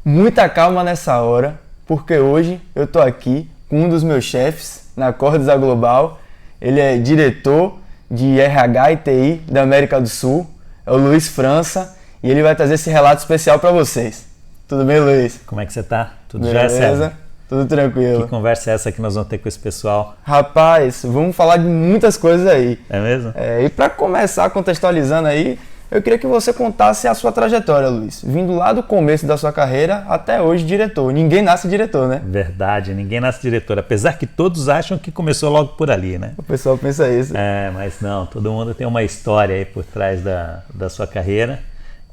muita calma nessa hora, porque hoje eu tô aqui com um dos meus chefes na Cordes Global. Ele é diretor de RH e TI da América do Sul, é o Luiz França, e ele vai trazer esse relato especial para vocês. Tudo bem, Luiz? Como é que você tá? Tudo Beleza? César? Tudo tranquilo. Que conversa é essa que nós vamos ter com esse pessoal? Rapaz, vamos falar de muitas coisas aí. É mesmo? E para começar contextualizando aí, eu queria que você contasse a sua trajetória, Luiz. Vindo lá do começo da sua carreira até hoje diretor. Ninguém nasce diretor, né? Verdade, ninguém nasce diretor. Apesar que todos acham que começou logo por ali, né? O pessoal pensa isso. Mas não, todo mundo tem uma história aí por trás da sua carreira.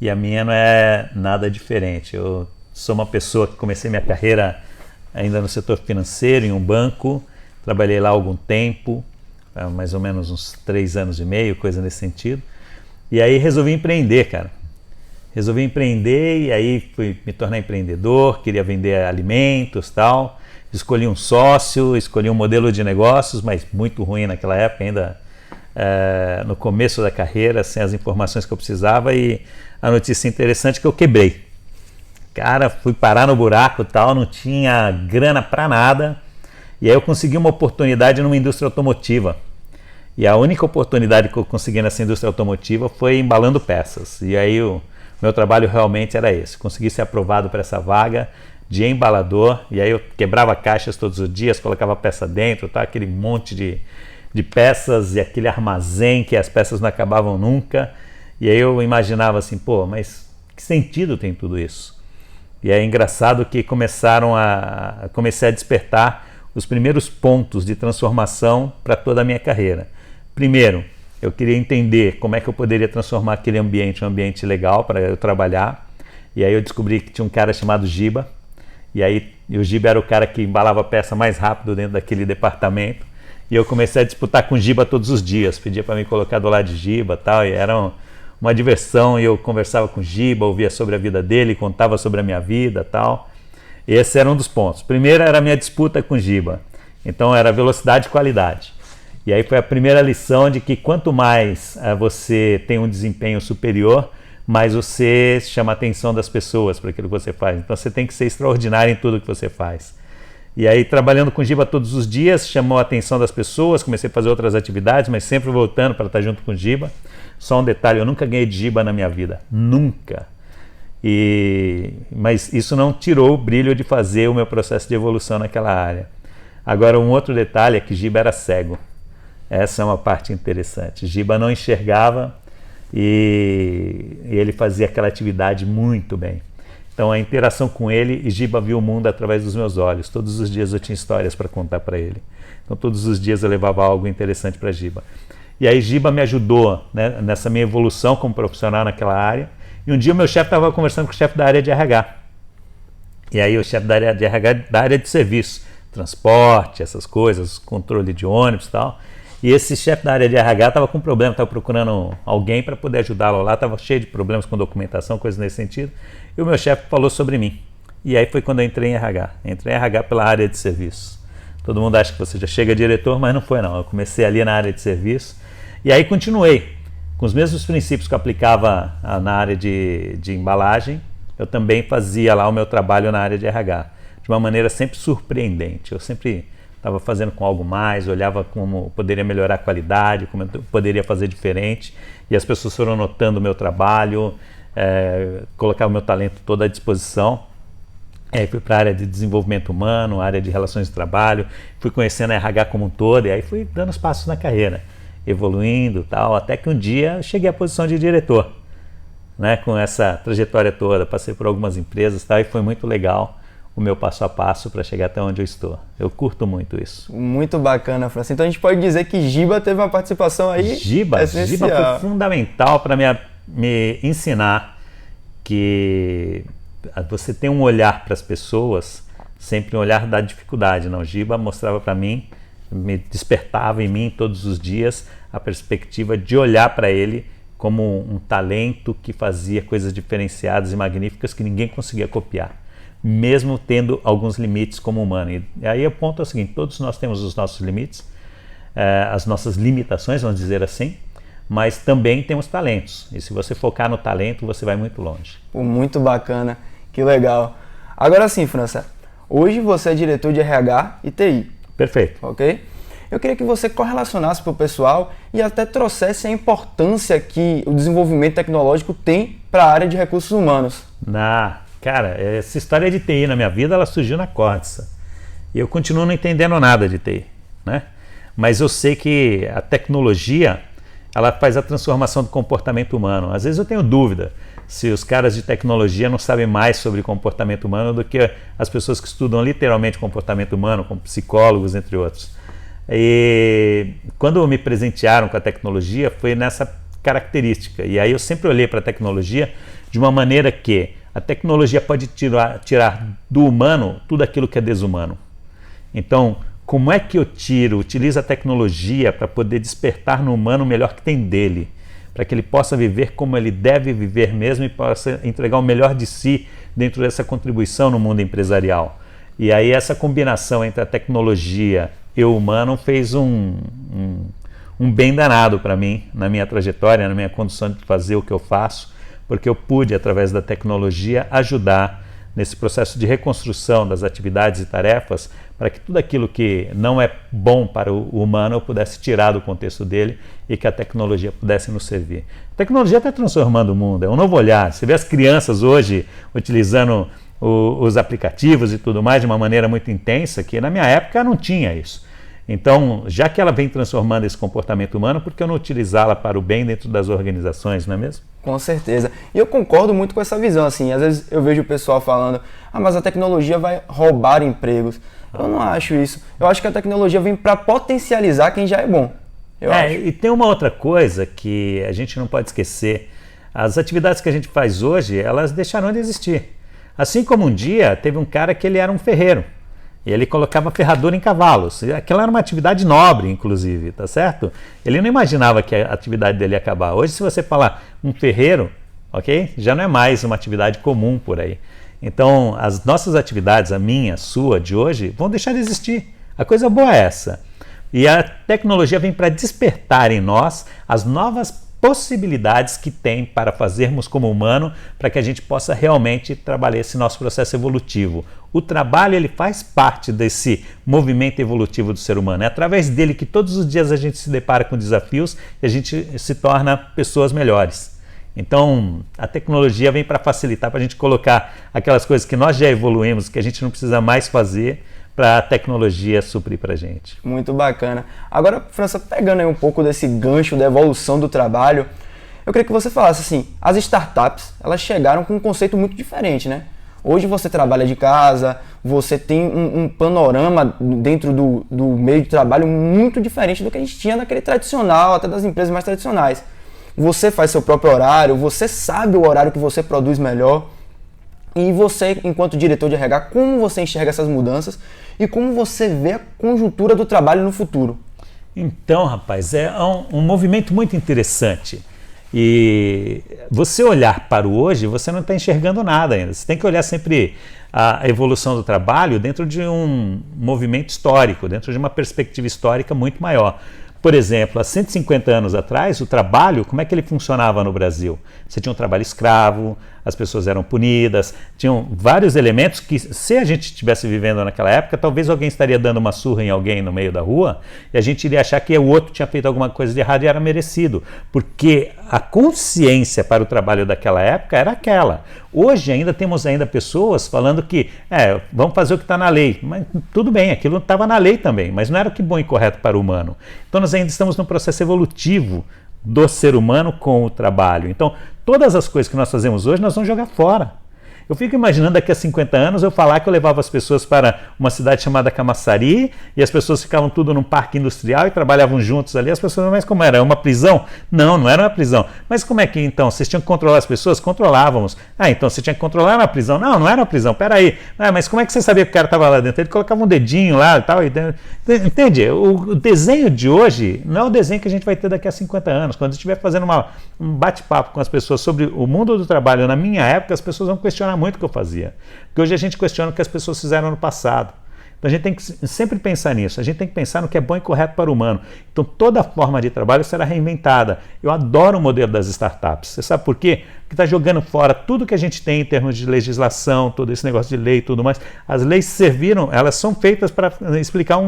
E a minha não é nada diferente. Eu sou uma pessoa que comecei minha carreira ainda no setor financeiro, em um banco. Trabalhei lá há algum tempo, mais ou menos uns 3 anos e meio, coisa nesse sentido. E aí resolvi empreender, cara. Resolvi empreender e aí fui me tornar empreendedor, queria vender alimentos e tal. Escolhi um sócio, escolhi um modelo de negócios, mas muito ruim naquela época, ainda no começo da carreira, sem as informações que eu precisava. E a notícia interessante é que eu quebrei. Cara, fui parar no buraco e tal, não tinha grana para nada. E aí eu consegui uma oportunidade numa indústria automotiva. E a única oportunidade que eu consegui nessa indústria automotiva foi embalando peças. E aí o meu trabalho realmente era esse. Consegui ser aprovado para essa vaga de embalador. E aí eu quebrava caixas todos os dias, colocava peça dentro, tá? Aquele monte de peças e aquele armazém que as peças não acabavam nunca. E aí eu imaginava assim, pô, mas que sentido tem tudo isso? E é engraçado que comecei a despertar os primeiros pontos de transformação para toda a minha carreira. Primeiro, eu queria entender como é que eu poderia transformar aquele ambiente em um ambiente legal para eu trabalhar. E aí eu descobri que tinha um cara chamado Giba. E o Giba era o cara que embalava a peça mais rápido dentro daquele departamento. E eu comecei a disputar com o Giba todos os dias. Pedia para me colocar do lado de Giba e tal. E era uma diversão. E eu conversava com o Giba, ouvia sobre a vida dele, contava sobre a minha vida e tal. E esse era um dos pontos. Primeiro era a minha disputa com o Giba. Então era velocidade e qualidade. E aí foi a primeira lição de que quanto mais você tem um desempenho superior, mais você chama a atenção das pessoas para aquilo que você faz. Então você tem que ser extraordinário em tudo que você faz. E aí trabalhando com o Giba todos os dias, chamou a atenção das pessoas, comecei a fazer outras atividades, mas sempre voltando para estar junto com o Giba. Só um detalhe, eu nunca ganhei de Giba na minha vida. Nunca. Mas isso não tirou o brilho de fazer o meu processo de evolução naquela área. Agora um outro detalhe é que Giba era cego. Essa é uma parte interessante. Giba não enxergava e ele fazia aquela atividade muito bem. Então a interação com ele, e Giba viu o mundo através dos meus olhos. Todos os dias eu tinha histórias para contar para ele. Então todos os dias eu levava algo interessante para Giba. E aí Giba me ajudou, né, nessa minha evolução como profissional naquela área. E um dia o meu chefe estava conversando com o chefe da área de RH. E aí o chefe da área de RH, da área de serviço, transporte, essas coisas, controle de ônibus e tal. E esse chefe da área de RH estava com problema, estava procurando alguém para poder ajudá-lo lá, estava cheio de problemas com documentação, coisas nesse sentido. E o meu chefe falou sobre mim. E aí foi quando eu entrei em RH. Entrei em RH pela área de serviço. Todo mundo acha que você já chega diretor, mas não foi não. Eu comecei ali na área de serviço. E aí continuei. Com os mesmos princípios que eu aplicava na área de embalagem, eu também fazia lá o meu trabalho na área de RH. De uma maneira sempre surpreendente. Eu sempre estava fazendo com algo mais, olhava como poderia melhorar a qualidade, como eu poderia fazer diferente, e as pessoas foram notando o meu trabalho, colocava o meu talento todo à disposição. Aí fui para a área de desenvolvimento humano, área de relações de trabalho, fui conhecendo a RH como um todo, e aí fui dando os passos na carreira, evoluindo e tal, até que um dia eu cheguei à posição de diretor, né, com essa trajetória toda, passei por algumas empresas e tal, e foi muito legal o meu passo a passo para chegar até onde eu estou. Eu curto muito isso. Muito bacana, França. Então a gente pode dizer que Giba teve uma participação aí essencial. Giba foi fundamental para me ensinar que você tem um olhar para as pessoas, sempre um olhar da dificuldade. Não, Giba mostrava para mim, me despertava em mim todos os dias a perspectiva de olhar para ele como um talento que fazia coisas diferenciadas e magníficas que ninguém conseguia copiar, mesmo tendo alguns limites como humano. E aí o ponto é o seguinte: todos nós temos os nossos limites, as nossas limitações, vamos dizer assim, mas também temos talentos. E se você focar no talento, você vai muito longe. Pô, muito bacana, que legal. Agora sim, França, hoje você é diretor de RH e TI. Perfeito. Ok? Eu queria que você correlacionasse para o pessoal e até trouxesse a importância que o desenvolvimento tecnológico tem para a área de recursos humanos. Cara, essa história de TI na minha vida, ela surgiu na Corsa. E eu continuo não entendendo nada de TI, né? Mas eu sei que a tecnologia, ela faz a transformação do comportamento humano. Às vezes eu tenho dúvida se os caras de tecnologia não sabem mais sobre comportamento humano do que as pessoas que estudam literalmente comportamento humano, como psicólogos, entre outros. E quando me presentearam com a tecnologia, foi nessa característica. E aí eu sempre olhei para a tecnologia de uma maneira que a tecnologia pode tirar do humano tudo aquilo que é desumano. Então, como é que eu utilizo a tecnologia para poder despertar no humano o melhor que tem dele? Para que ele possa viver como ele deve viver mesmo e possa entregar o melhor de si dentro dessa contribuição no mundo empresarial. E aí essa combinação entre a tecnologia e o humano fez um bem danado para mim, na minha trajetória, na minha condição de fazer o que eu faço, porque eu pude, através da tecnologia, ajudar nesse processo de reconstrução das atividades e tarefas, para que tudo aquilo que não é bom para o humano eu pudesse tirar do contexto dele e que a tecnologia pudesse nos servir. A tecnologia está transformando o mundo, é um novo olhar. Você vê as crianças hoje utilizando os aplicativos e tudo mais de uma maneira muito intensa, que na minha época não tinha isso. Então, já que ela vem transformando esse comportamento humano, por que eu não utilizá-la para o bem dentro das organizações, não é mesmo? Com certeza. E eu concordo muito com essa visão, assim, às vezes eu vejo o pessoal falando, mas a tecnologia vai roubar empregos. Eu não acho isso. Eu acho que a tecnologia vem para potencializar quem já é bom. E tem uma outra coisa que a gente não pode esquecer. As atividades que a gente faz hoje, elas deixaram de existir. Assim como um dia teve um cara que ele era um ferreiro. E ele colocava ferradura em cavalos. Aquela era uma atividade nobre, inclusive, tá certo? Ele não imaginava que a atividade dele ia acabar. Hoje, se você falar um ferreiro, ok? Já não é mais uma atividade comum por aí. Então, as nossas atividades, a minha, a sua, de hoje, vão deixar de existir. A coisa boa é essa. E a tecnologia vem para despertar em nós as novas possibilidades que tem para fazermos como humano, para que a gente possa realmente trabalhar esse nosso processo evolutivo. O trabalho, ele faz parte desse movimento evolutivo do ser humano. É através dele que todos os dias a gente se depara com desafios e a gente se torna pessoas melhores. Então, a tecnologia vem para facilitar, para a gente colocar aquelas coisas que nós já evoluímos, que a gente não precisa mais fazer, para a tecnologia suprir para a gente. Muito bacana. Agora, França, pegando aí um pouco desse gancho da evolução do trabalho, eu queria que você falasse assim, as startups, elas chegaram com um conceito muito diferente, né? Hoje você trabalha de casa, você tem um panorama dentro do meio de trabalho muito diferente do que a gente tinha naquele tradicional, até das empresas mais tradicionais. Você faz seu próprio horário, você sabe o horário que você produz melhor. E você, enquanto diretor de RH, como você enxerga essas mudanças e como você vê a conjuntura do trabalho no futuro? Então, rapaz, é um movimento muito interessante. E você olhar para o hoje, você não está enxergando nada ainda. Você tem que olhar sempre a evolução do trabalho dentro de um movimento histórico, dentro de uma perspectiva histórica muito maior. Por exemplo, há 150 anos atrás, o trabalho, como é que ele funcionava no Brasil? Você tinha um trabalho escravo, as pessoas eram punidas, tinham vários elementos que, se a gente estivesse vivendo naquela época, talvez alguém estaria dando uma surra em alguém no meio da rua e a gente iria achar que o outro tinha feito alguma coisa de errado e era merecido, porque a consciência para o trabalho daquela época era aquela. Hoje ainda temos pessoas falando que vamos fazer o que está na lei, mas tudo bem, aquilo estava na lei também, mas não era o que bom e correto para o humano. Então nós ainda estamos no processo evolutivo do ser humano com o trabalho. Então, todas as coisas que nós fazemos hoje, nós vamos jogar fora. Eu fico imaginando daqui a 50 anos eu falar que eu levava as pessoas para uma cidade chamada Camaçari e as pessoas ficavam tudo num parque industrial e trabalhavam juntos ali. As pessoas, mas como era? Uma prisão? Não, não era uma prisão. Mas como é que então? Vocês tinham que controlar as pessoas? Controlávamos. Então você tinha que controlar na prisão? Não, não era uma prisão. Peraí. Mas como é que você sabia que o cara estava lá dentro? Ele colocava um dedinho lá e tal. Entende? O desenho de hoje não é o desenho que a gente vai ter daqui a 50 anos. Quando a gente estiver fazendo um bate-papo com as pessoas sobre o mundo do trabalho na minha época, as pessoas vão questionar muito o que eu fazia. Porque hoje a gente questiona o que as pessoas fizeram no passado. Então a gente tem que sempre pensar nisso, a gente tem que pensar no que é bom e correto para o humano. Então toda forma de trabalho será reinventada. Eu adoro o modelo das startups. Você sabe por quê? Porque está jogando fora tudo que a gente tem em termos de legislação, todo esse negócio de lei e tudo mais. As leis serviram, elas são feitas para explicar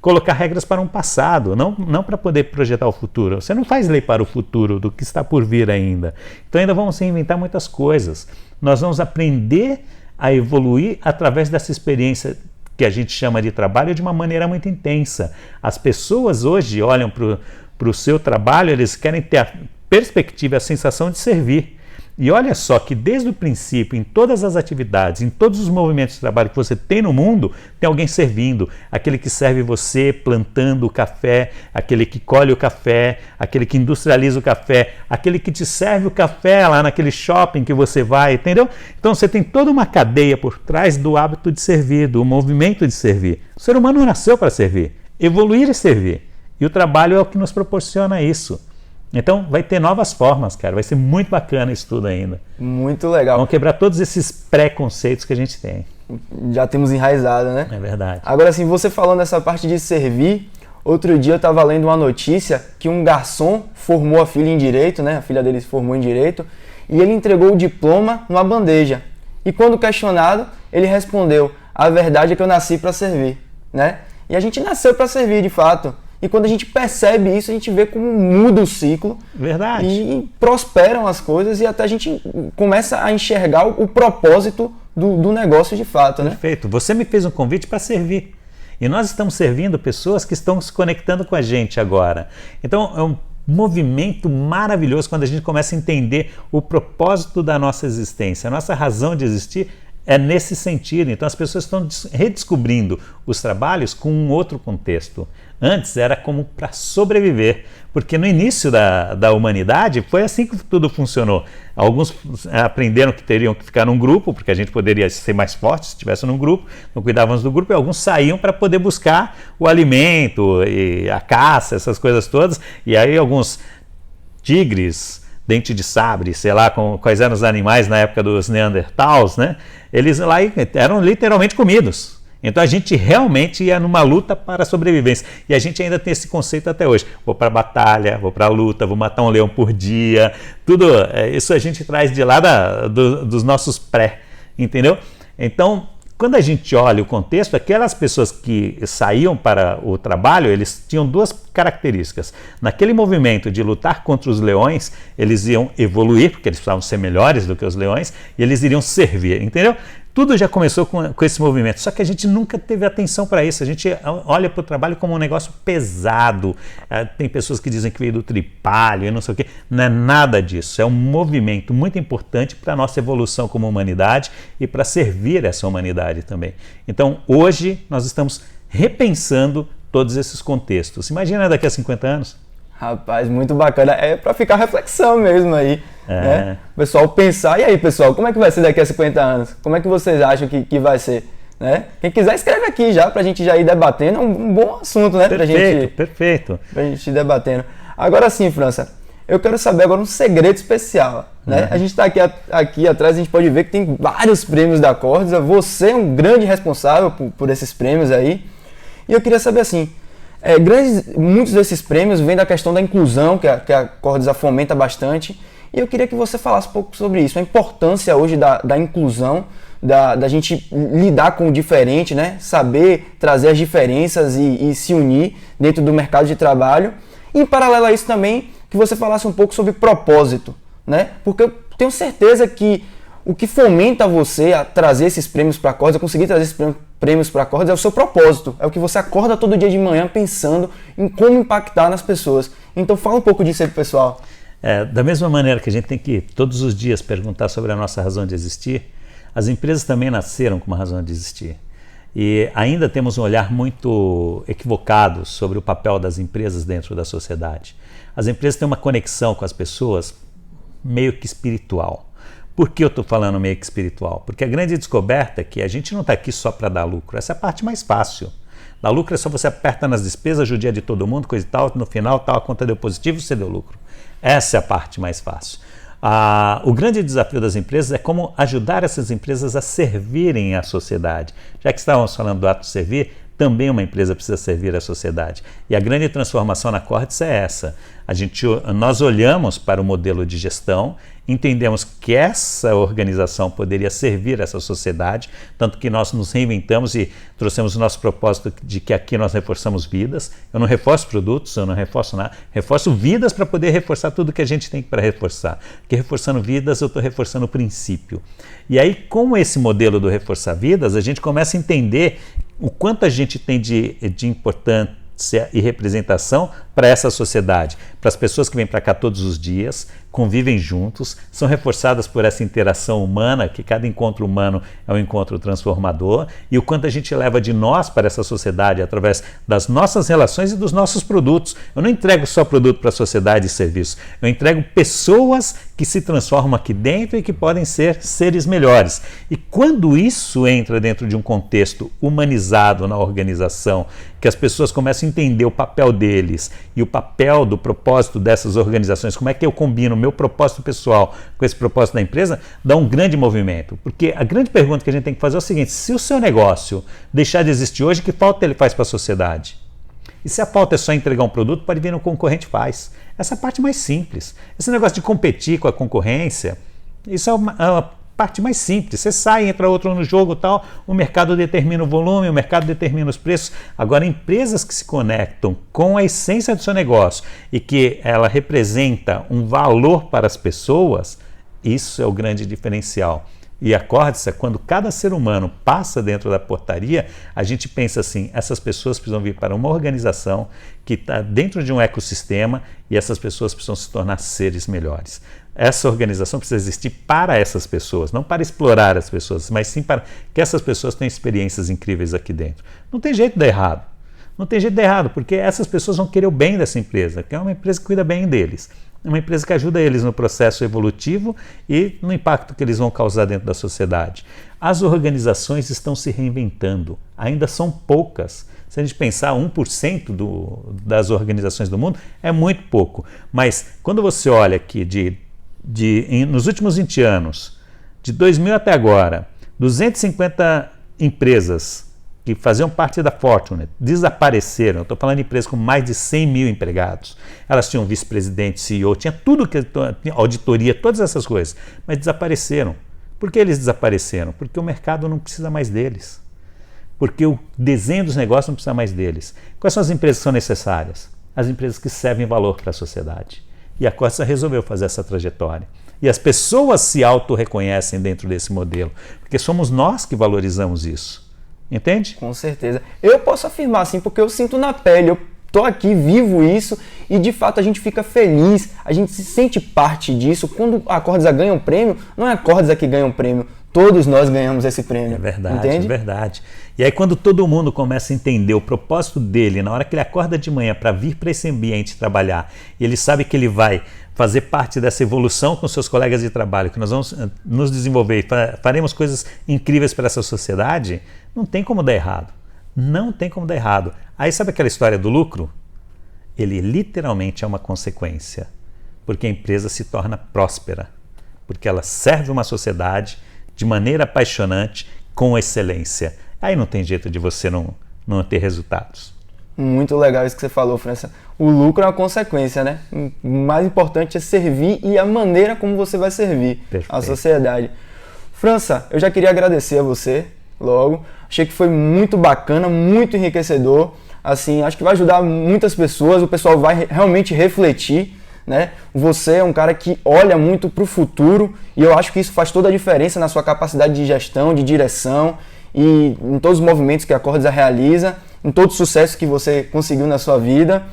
colocar regras para um passado, não para poder projetar o futuro. Você não faz lei para o futuro, do que está por vir ainda. Então ainda vamos reinventar muitas coisas. Nós vamos aprender a evoluir através dessa experiência que a gente chama de trabalho de uma maneira muito intensa. As pessoas hoje olham para o seu trabalho, eles querem ter a perspectiva, a sensação de servir. E olha só que desde o princípio, em todas as atividades, em todos os movimentos de trabalho que você tem no mundo, tem alguém servindo. Aquele que serve você plantando o café, aquele que colhe o café, aquele que industrializa o café, aquele que te serve o café lá naquele shopping que você vai, entendeu? Então você tem toda uma cadeia por trás do hábito de servir, do movimento de servir. O ser humano nasceu para servir, evoluir e servir. E o trabalho é o que nos proporciona isso. Então vai ter novas formas, cara. Vai ser muito bacana isso tudo ainda. Muito legal. Vamos quebrar todos esses preconceitos que a gente tem. Já temos enraizado, né? É verdade. Agora, assim, você falando dessa parte de servir, outro dia eu estava lendo uma notícia que um garçom formou a filha em Direito, né? A filha dele se formou em Direito, e ele entregou o diploma numa bandeja. E quando questionado, ele respondeu: a verdade é que eu nasci para servir, né? E a gente nasceu para servir, de fato. E quando a gente percebe isso, a gente vê como muda o ciclo. Verdade. E prosperam as coisas e até a gente começa a enxergar o propósito do negócio de fato, né? Perfeito. Você me fez um convite para servir. E nós estamos servindo pessoas que estão se conectando com a gente agora. Então é um movimento maravilhoso quando a gente começa a entender o propósito da nossa existência. A nossa razão de existir é nesse sentido. Então as pessoas estão redescobrindo os trabalhos com um outro contexto. Antes era como para sobreviver, porque no início da humanidade foi assim que tudo funcionou. Alguns aprenderam que teriam que ficar num grupo, porque a gente poderia ser mais forte se estivesse num grupo, não cuidávamos do grupo, e alguns saíam para poder buscar o alimento, e a caça, essas coisas todas, e aí alguns tigres, dente de sabre, sei lá quais eram os animais na época dos Neandertals, né? Eles lá eram literalmente comidos. Então a gente realmente ia numa luta para a sobrevivência. E a gente ainda tem esse conceito até hoje. Vou para a batalha, vou para a luta, vou matar um leão por dia. Tudo isso a gente traz de lá dos nossos entendeu? Então, quando a gente olha o contexto, aquelas pessoas que saíam para o trabalho, eles tinham duas características. Naquele movimento de lutar contra os leões, eles iam evoluir, porque eles precisavam ser melhores do que os leões, e eles iriam servir, entendeu? Tudo já começou com esse movimento, só que a gente nunca teve atenção para isso. A gente olha para o trabalho como um negócio pesado. Tem pessoas que dizem que veio do tripalho e não sei o quê. Não é nada disso. É um movimento muito importante para a nossa evolução como humanidade e para servir essa humanidade também. Então, hoje, nós estamos repensando todos esses contextos. Imagina daqui a 50 anos. Rapaz, muito bacana. É para ficar reflexão mesmo aí. Né? O pessoal pensar, e aí pessoal, como é que vai ser daqui a 50 anos? Como é que vocês acham que vai ser? Né? Quem quiser escreve aqui já, pra gente já ir debatendo. É um bom assunto, né? Perfeito. Pra gente ir debatendo. Agora sim, França, eu quero saber agora um segredo especial. Né? A gente está aqui atrás, a gente pode ver que tem vários prêmios da Cordes. Você é um grande responsável por esses prêmios aí. E eu queria saber assim, muitos desses prêmios vêm da questão da inclusão, que a Cordes fomenta bastante. E eu queria que você falasse um pouco sobre isso, a importância hoje da inclusão, da gente lidar com o diferente, né? Saber trazer as diferenças e se unir dentro do mercado de trabalho. E em paralelo a isso também, que você falasse um pouco sobre propósito, né? Porque eu tenho certeza que o que fomenta você a trazer esses prêmios para a Cordes, a conseguir trazer esses prêmios para a Cordes, é o seu propósito. É o que você acorda todo dia de manhã pensando em como impactar nas pessoas. Então fala um pouco disso aí pro pessoal. Da mesma maneira que a gente tem que todos os dias perguntar sobre a nossa razão de existir, as empresas também nasceram com uma razão de existir. E ainda temos um olhar muito equivocado sobre o papel das empresas dentro da sociedade. As empresas têm uma conexão com as pessoas meio que espiritual. Por que eu estou falando meio que espiritual? Porque a grande descoberta é que a gente não está aqui só para dar lucro. Essa é a parte mais fácil. Dar lucro é só você aperta nas despesas, judia de todo mundo, coisa e tal, no final tal, a conta deu positivo, você deu lucro. Essa é a parte mais fácil. O grande desafio das empresas é como ajudar essas empresas a servirem à sociedade. Já que estávamos falando do ato de servir, também uma empresa precisa servir à sociedade. E a grande transformação na Cortes é essa. Nós olhamos para o modelo de gestão, entendemos que essa organização poderia servir essa sociedade, tanto que nós nos reinventamos e trouxemos o nosso propósito de que aqui nós reforçamos vidas. Eu não reforço produtos, eu não reforço nada, reforço vidas para poder reforçar tudo que a gente tem para reforçar. Porque reforçando vidas, eu estou reforçando o princípio. E aí, com esse modelo do reforçar vidas, a gente começa a entender o quanto a gente tem de importância e representação para essa sociedade, para as pessoas que vêm para cá todos os dias, convivem juntos, são reforçadas por essa interação humana, que cada encontro humano é um encontro transformador, e o quanto a gente leva de nós para essa sociedade através das nossas relações e dos nossos produtos. Eu não entrego só produto para a sociedade e serviço, eu entrego pessoas que se transformam aqui dentro e que podem ser seres melhores. E quando isso entra dentro de um contexto humanizado na organização, que as pessoas começam a entender o papel deles e o papel do propósito dessas organizações, como é que eu combino o meu propósito pessoal com esse propósito da empresa, dá um grande movimento. Porque a grande pergunta que a gente tem que fazer é o seguinte: se o seu negócio deixar de existir hoje, que falta ele faz para a sociedade? E se a falta é só entregar um produto, pode vir no concorrente faz. Essa é a parte mais simples. Esse negócio de competir com a concorrência, isso é uma parte mais simples. Você sai, entra outro no jogo, tal, o mercado determina o volume, o mercado determina os preços. Agora, empresas que se conectam com a essência do seu negócio e que ela representa um valor para as pessoas, isso é o grande diferencial. E acorde-se, quando cada ser humano passa dentro da portaria, a gente pensa assim: essas pessoas precisam vir para uma organização que está dentro de um ecossistema e essas pessoas precisam se tornar seres melhores. Essa organização precisa existir para essas pessoas, não para explorar as pessoas, mas sim para que essas pessoas tenham experiências incríveis aqui dentro. Não tem jeito de dar errado. Não tem jeito de dar errado, porque essas pessoas vão querer o bem dessa empresa, que é uma empresa que cuida bem deles. É uma empresa que ajuda eles no processo evolutivo e no impacto que eles vão causar dentro da sociedade. As organizações estão se reinventando, ainda são poucas. Se a gente pensar 1% das organizações do mundo, é muito pouco. Mas quando você olha aqui nos últimos 20 anos, de 2000 até agora, 250 empresas que faziam parte da Fortune desapareceram. Eu estou falando de empresas com mais de 100 mil empregados. Elas tinham vice-presidente, CEO, tinha tudo, auditoria, todas essas coisas, mas desapareceram. Por que eles desapareceram? Porque o mercado não precisa mais deles. Porque o desenho dos negócios não precisa mais deles. Quais são as empresas que são necessárias? As empresas que servem valor para a sociedade. E a Costa resolveu fazer essa trajetória. E as pessoas se auto-reconhecem dentro desse modelo, porque somos nós que valorizamos isso. Entende? Com certeza. Eu posso afirmar assim, porque eu sinto na pele, eu tô aqui, vivo isso, e de fato a gente fica feliz, a gente se sente parte disso. Quando a Cordza ganha um prêmio, não é a Cordza que ganha um prêmio, todos nós ganhamos esse prêmio. É verdade, entende? É verdade. E aí quando todo mundo começa a entender o propósito dele, na hora que ele acorda de manhã para vir para esse ambiente trabalhar, e ele sabe que ele vai fazer parte dessa evolução com seus colegas de trabalho, que nós vamos nos desenvolver e faremos coisas incríveis para essa sociedade, não tem como dar errado. Não tem como dar errado. Aí sabe aquela história do lucro? Ele literalmente é uma consequência, porque a empresa se torna próspera, porque ela serve uma sociedade de maneira apaixonante, com excelência. Aí não tem jeito de você não ter resultados. Muito legal isso que você falou, França. O lucro é uma consequência, né? O mais importante é servir e a maneira como você vai servir a sociedade. França, eu já queria agradecer a você logo. Achei que foi muito bacana, muito enriquecedor. Assim, acho que vai ajudar muitas pessoas, o pessoal vai realmente refletir, né? Você é um cara que olha muito para o futuro e eu acho que isso faz toda a diferença na sua capacidade de gestão, de direção e em todos os movimentos que a Cordza realiza, em todo o sucesso que você conseguiu na sua vida.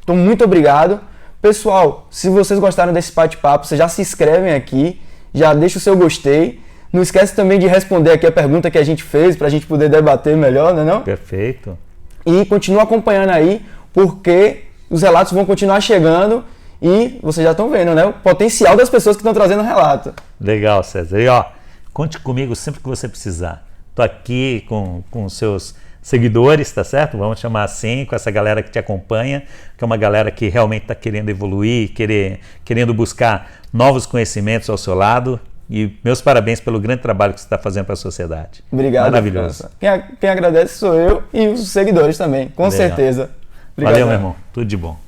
Então, muito obrigado. Pessoal, se vocês gostaram desse bate-papo, vocês já se inscrevem aqui, já deixa o seu gostei. Não esquece também de responder aqui a pergunta que a gente fez, para a gente poder debater melhor, não é não? Perfeito. E continua acompanhando aí, porque os relatos vão continuar chegando e vocês já estão vendo, né? O potencial das pessoas que estão trazendo relato. Legal, César. E ó, conte comigo sempre que você precisar. Estou aqui com seus seguidores, tá certo? Vamos chamar assim, com essa galera que te acompanha, que é uma galera que realmente está querendo evoluir, querendo buscar novos conhecimentos ao seu lado. E meus parabéns pelo grande trabalho que você está fazendo para a sociedade. Obrigado. Maravilhoso. Quem agradece sou eu e os seguidores também, com certeza. Obrigado. Valeu, meu irmão. Tudo de bom.